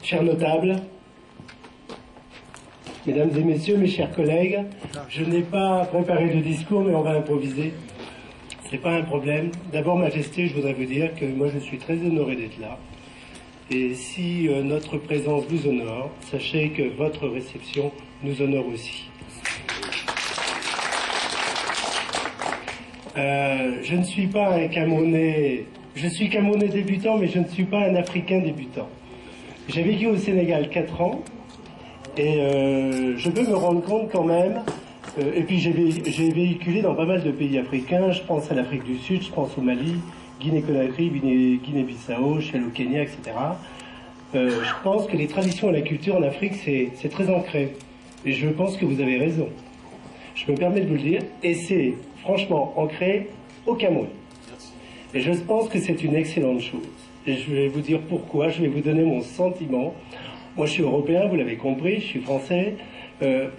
chers notables, mesdames et messieurs, mes chers collègues, je n'ai pas préparé de discours, mais on va improviser. C'est pas un problème. D'abord, Majesté, je voudrais vous dire que moi, je suis très honoré d'être là. Et si notre présence vous honore, sachez que votre réception nous honore aussi. Je ne suis pas un Camerounais, je suis Camerounais débutant, mais je ne suis pas un Africain débutant. J'ai vécu au Sénégal 4 ans, et je peux me rendre compte quand même, et puis j'ai véhiculé dans pas mal de pays africains, je pense à l'Afrique du Sud, je pense au Mali, Guinée-Conakry, Guinée-Bissau, chez le Kenya, etc. Je pense que les traditions et la culture en Afrique, c'est très ancré. Et je pense que vous avez raison. Je me permets de vous le dire, et c'est franchement ancré au Cameroun. Et je pense que c'est une excellente chose. Et je vais vous dire pourquoi, je vais vous donner mon sentiment. Moi je suis européen, vous l'avez compris, je suis français.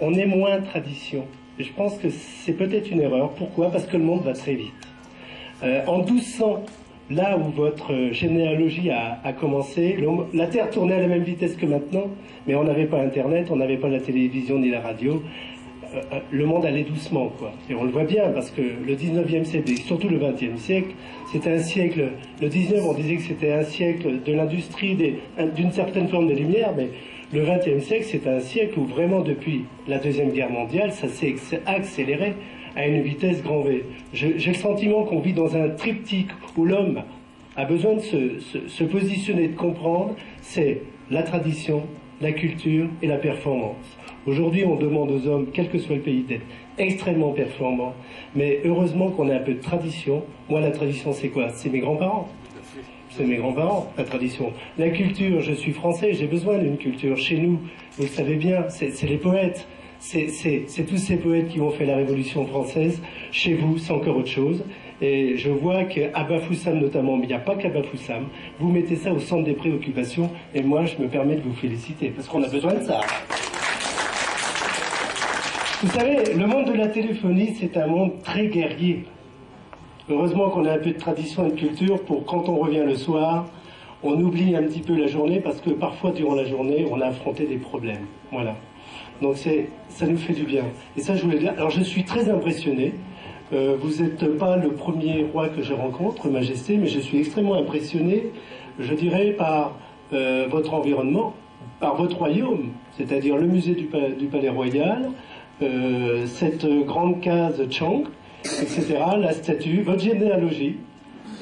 On est moins tradition. Et je pense que c'est peut-être une erreur. Pourquoi? Parce que le monde va très vite. En 1200, là où votre généalogie a commencé, la Terre tournait à la même vitesse que maintenant, mais on n'avait pas Internet, on n'avait pas la télévision ni la radio. Le monde allait doucement, quoi. Et on le voit bien, parce que le 19e siècle, et surtout le 20e siècle, c'était un siècle, le 19, on disait que c'était un siècle de l'industrie, d'une certaine forme de lumière, mais le 20e siècle, c'est un siècle où vraiment, depuis la Deuxième Guerre mondiale, ça s'est accéléré à une vitesse grand V. J'ai le sentiment qu'on vit dans un triptyque où l'homme a besoin de se positionner, de comprendre, c'est la tradition, la culture et la performance. Aujourd'hui, on demande aux hommes, quel que soit le pays, d'être extrêmement performants. Mais heureusement qu'on a un peu de tradition. Moi, la tradition, c'est quoi? C'est mes grands-parents. C'est mes grands-parents, la tradition. La culture, je suis français, j'ai besoin d'une culture. Chez nous, vous le savez bien, c'est les poètes. C'est tous ces poètes qui ont fait la Révolution française. Chez vous, c'est encore autre chose. Et je vois qu'à Bafoussam notamment, mais il n'y a pas qu'à Bafoussam, vous mettez ça au centre des préoccupations. Et moi, je me permets de vous féliciter, parce qu'on a besoin de ça. Vous savez, le monde de la téléphonie, c'est un monde très guerrier. Heureusement qu'on a un peu de tradition et de culture pour quand on revient le soir, on oublie un petit peu la journée parce que parfois durant la journée, on a affronté des problèmes. Voilà. Donc ça nous fait du bien. Et ça, je voulais dire. Alors je suis très impressionné. Vous n'êtes pas le premier roi que je rencontre, Majesté, mais je suis extrêmement impressionné, je dirais, par votre environnement, par votre royaume, c'est-à-dire le musée du Palais Royal, cette grande case Chang, etc., la statue, votre généalogie.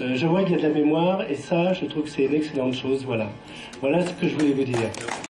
Je vois qu'il y a de la mémoire, et ça, je trouve que c'est une excellente chose, voilà. Voilà ce que je voulais vous dire.